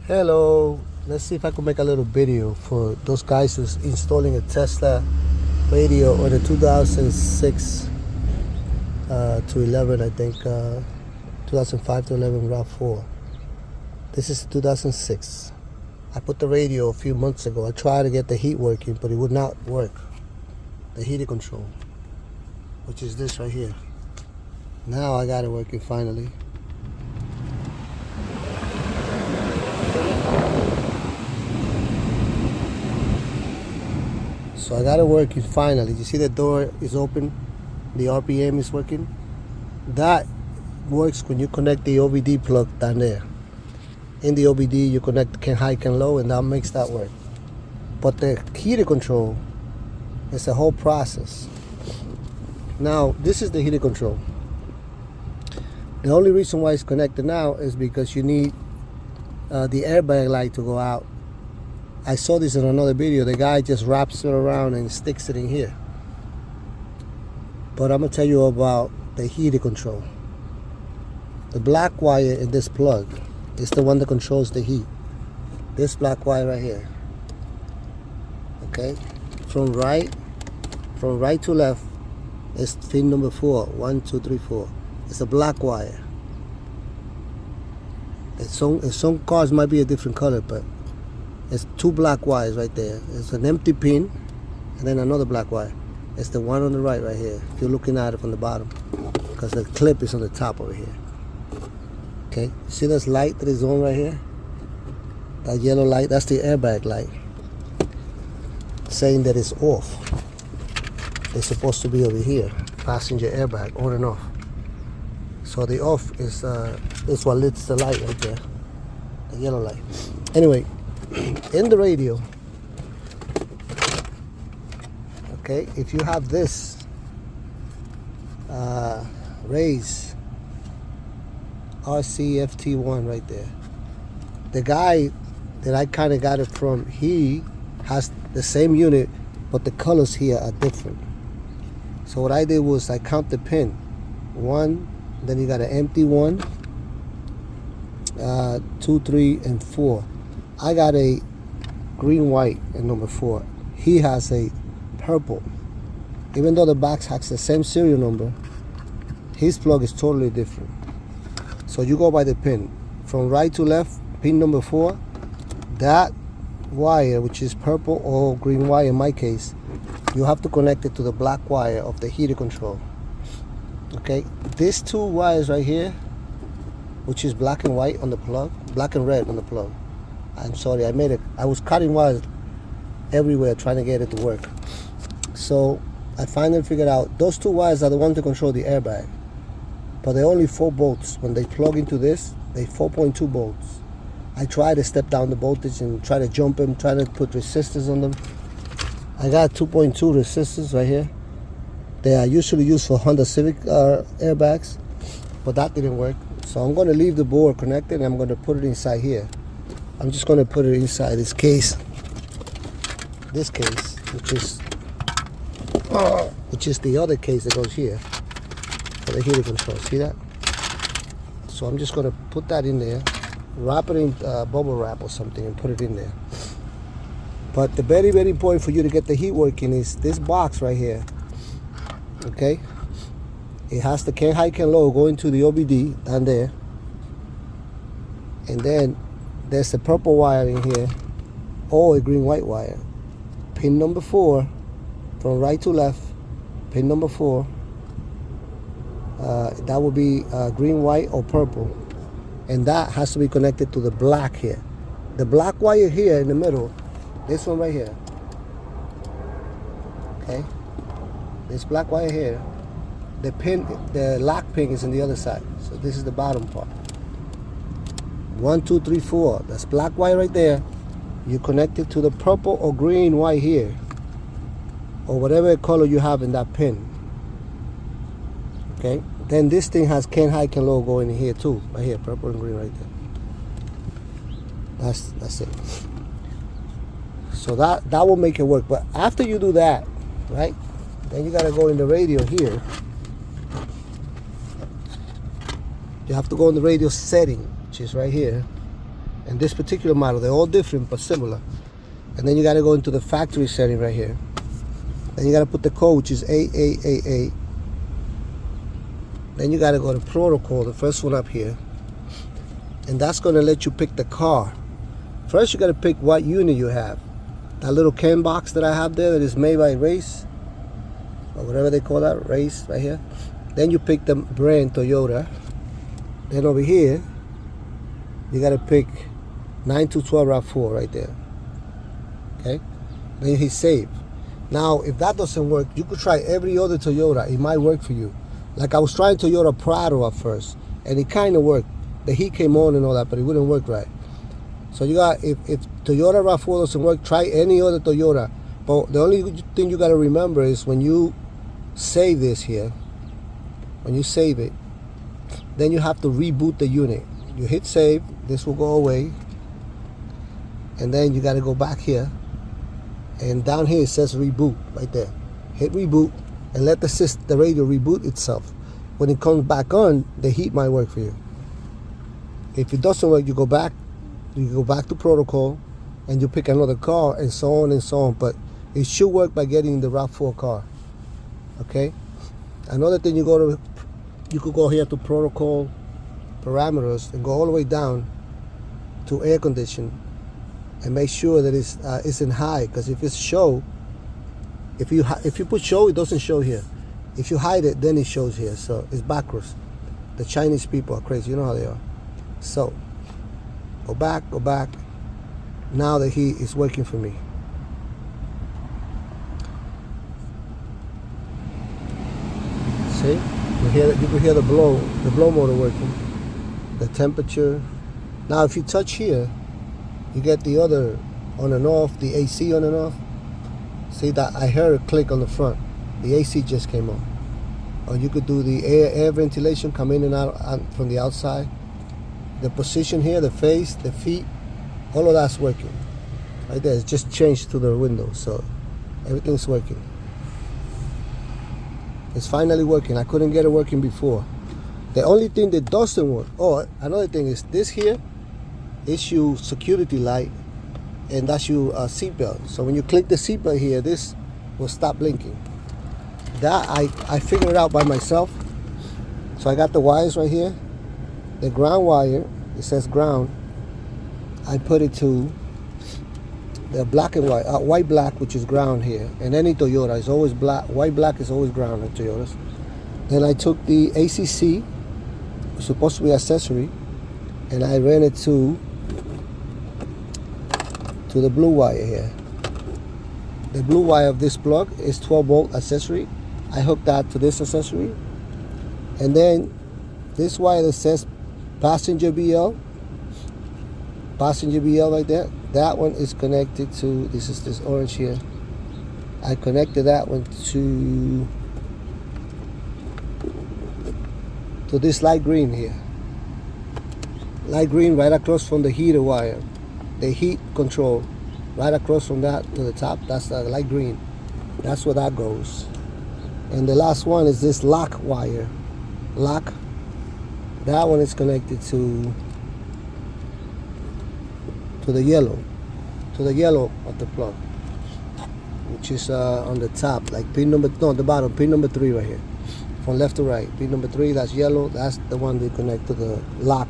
Hello, let's see if I can make a little video for those guys who's installing a Tesla radio on a 2006 to 11, I think, 2005 to 11 RAV4. This is 2006. I put the radio a few months ago. I tried to get the heat working, but it would not work. The heater control, which is this right here. Now I got it working finally. So I got it working finally. You see the door is open, the RPM is working. That works when you connect the OBD plug down there. In the OBD you connect can high, can low, and that makes that work. But the heater control is a whole process. Now this is the heater control. The only reason why it's connected now is because you need the airbag light to go out. I saw this in another video. The guy just wraps it around and sticks it in here. But I'm gonna tell you about the heater control. The black wire in this plug is the one that controls the heat. This black wire right here. Okay? From right to left is pin number 4. 1, 2, 3, 4. It's a black wire. Some cars might be a different color, but it's two black wires right there. It's an empty pin and then another black wire. It's the one on the right here, if you're looking at it from the bottom, because the clip is on the top over here. Okay, see this light that is on right here? That yellow light, that's the airbag light, saying that it's off. It's supposed to be over here, passenger airbag, on and off. So the off is what lights the light right there, the yellow light. Anyway, in the radio, okay, if you have this raise RCFT1 right there, the guy that I kind of got it from, he has the same unit, but the colors here are different. So what I did was I count the pin. 1, then you got an empty 1, 2, 3, and 4. I got a green, white, and number 4. He has a purple. Even though the box has the same serial number, his plug is totally different. So you go by the pin. From right to left, pin number 4, that wire, which is purple or green wire in my case, you have to connect it to the black wire of the heater control. Okay, these two wires right here, which is black and white on the plug, black and red on the plug. I'm sorry, I was cutting wires everywhere trying to get it to work. So I finally figured out those two wires are the ones to control the airbag. But they're only 4 volts. When they plug into this, they're 4.2 volts. I tried to step down the voltage and try to jump them, try to put resistors on them. I got 2.2 resistors right here. They are usually used for Honda Civic airbags, but that didn't work. So I'm going to leave the board connected and I'm going to put it inside here. I'm just going to put it inside this case, which is the other case that goes here for the heater control. See that? So I'm just going to put that in there, wrap it in bubble wrap or something, and put it in there. But the very, very important for you to get the heat working is this box right here. Okay, it has the can high, can low going to the OBD down there, and then there's a purple wire in here or a green white wire. Pin number 4, from right to left, pin number 4, that would be green, white, or purple, and that has to be connected to the black here. The black wire here in the middle, this one right here, okay, this black wire here, the lock pin is on the other side. So this is the bottom part. 1, 2, 3, 4. That's black wire right there. You connect it to the purple or green wire here, or whatever color you have in that pin. Okay. Then this thing has can high, can low going in here too. Right here, purple and green right there. That's it. So that will make it work. But after you do that, right, then you gotta go in the radio here. You have to go in the radio setting, which is right here. And this particular model, they're all different but similar. And then you got to go into the factory setting right here. Then you got to put the code, which is AAAA. Then you got to go to protocol, the first one up here. And that's going to let you pick the car. First, you got to pick what unit you have. That little can box that I have there that is made by Race, or whatever they call that, Race right here. Then you pick the brand Toyota. Then over here, you got to pick 9212 RAV4 right there. Okay? Then you hit save. Now, if that doesn't work, you could try every other Toyota. It might work for you. Like I was trying Toyota Prado at first, and it kind of worked. The heat came on and all that, but it wouldn't work right. So you got, if Toyota RAV4 doesn't work, try any other Toyota. But the only thing you got to remember is when you save this here, when you save it, then you have to reboot the unit. You hit save, this will go away, and then you got to go back here, and down here it says reboot right there. Hit reboot and let the radio reboot itself. When it comes back on, the heat might work for you. If it doesn't work, you go back to protocol, and you pick another car, and so on and so on. But it should work by getting the RAV4 car. Okay. Another thing, you could go here to protocol parameters and go all the way down to air condition, and make sure that it's in high. Because if it's show, if you put show, it doesn't show here. If you hide it, then it shows here. So it's backwards. The Chinese people are crazy. You know how they are. So go back. Now the heat is working for me. See? You can hear the blow motor working. The temperature. Now if you touch here, you get the other on and off, the AC on and off. See that? I heard a click on the front. The AC just came on. Or you could do the air ventilation, come in and out from the outside. The position here, the face, the feet, all of that's working. Right there, it's just changed to the window, so everything's working. It's finally working. I couldn't get it working before. The only thing that doesn't work, oh, another thing is this here is your security light, and that's your seatbelt. So when you click the seatbelt here, this will stop blinking. That I figured it out by myself. So I got the wires right here. The ground wire, it says ground. I put it to the black and white, white black, which is ground here. And any Toyota is always black. White black is always ground in Toyotas. Then I took the ACC, supposed to be accessory, and I ran it to the blue wire here. The blue wire of this plug is 12-volt accessory. I hooked that to this accessory, and then this wire that says passenger BL right there, that one is connected to, this orange here. I connected that one to this light green here. Light green right across from the heater wire. The heat control, right across from that to the top, that's the light green. That's where that goes. And the last one is this lock wire. Lock. That one is connected to the yellow of the plug, which is on the top, like pin number, no, the bottom, pin number 3 right here, from left to right. Pin number 3, that's yellow. That's the one we connect to the lock.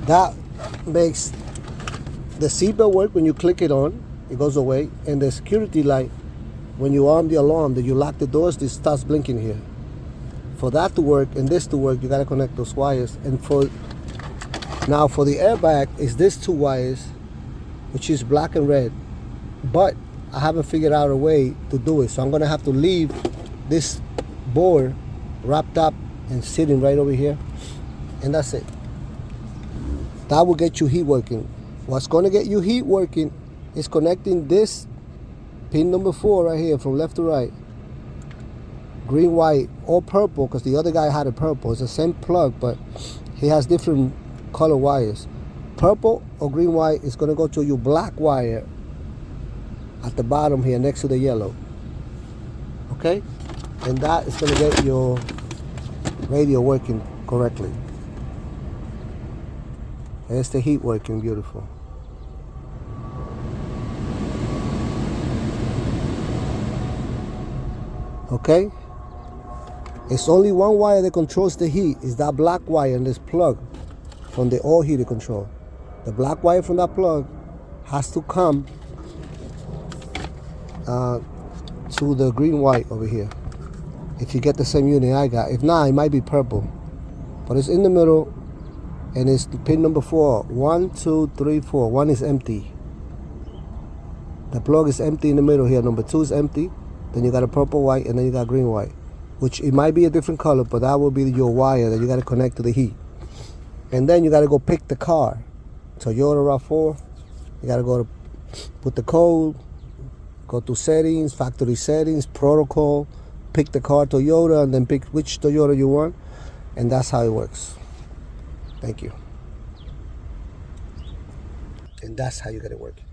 That makes the seatbelt work. When you click it on, it goes away, and the security light, when you arm the alarm that you lock the doors, this starts blinking here. For that to work and this to work, you gotta connect those wires. And for the airbag, is this 2 wires, which is black and red, but I haven't figured out a way to do it, so I'm gonna have to leave this board wrapped up and sitting right over here, and that's it. That will get you heat working. What's gonna get you heat working is connecting this pin number 4 right here from left to right, green, white, or purple, because the other guy had a purple. It's the same plug, but he has different color wires. Purple or green, white is going to go to your black wire at the bottom here next to the yellow. Okay? And that is going to get your radio working correctly. There's the heat working beautiful. Okay? It's only one wire that controls the heat. It's that black wire in this plug from the oil heater control. The black wire from that plug has to come to the green white over here. If you get the same unit I got. If not, it might be purple. But it's in the middle and it's pin number 4. 1, 2, 3, 4. 1 is empty. The plug is empty in the middle here. Number 2 is empty. Then you got a purple white and then you got green white. Which it might be a different color, but that will be your wire that you got to connect to the heat. And then you got to go pick the car. Toyota RAV4. You got to go to put the code, go to settings, factory settings, protocol, pick the car Toyota, and then pick which Toyota you want. And that's how it works. Thank you. And that's how you get it working.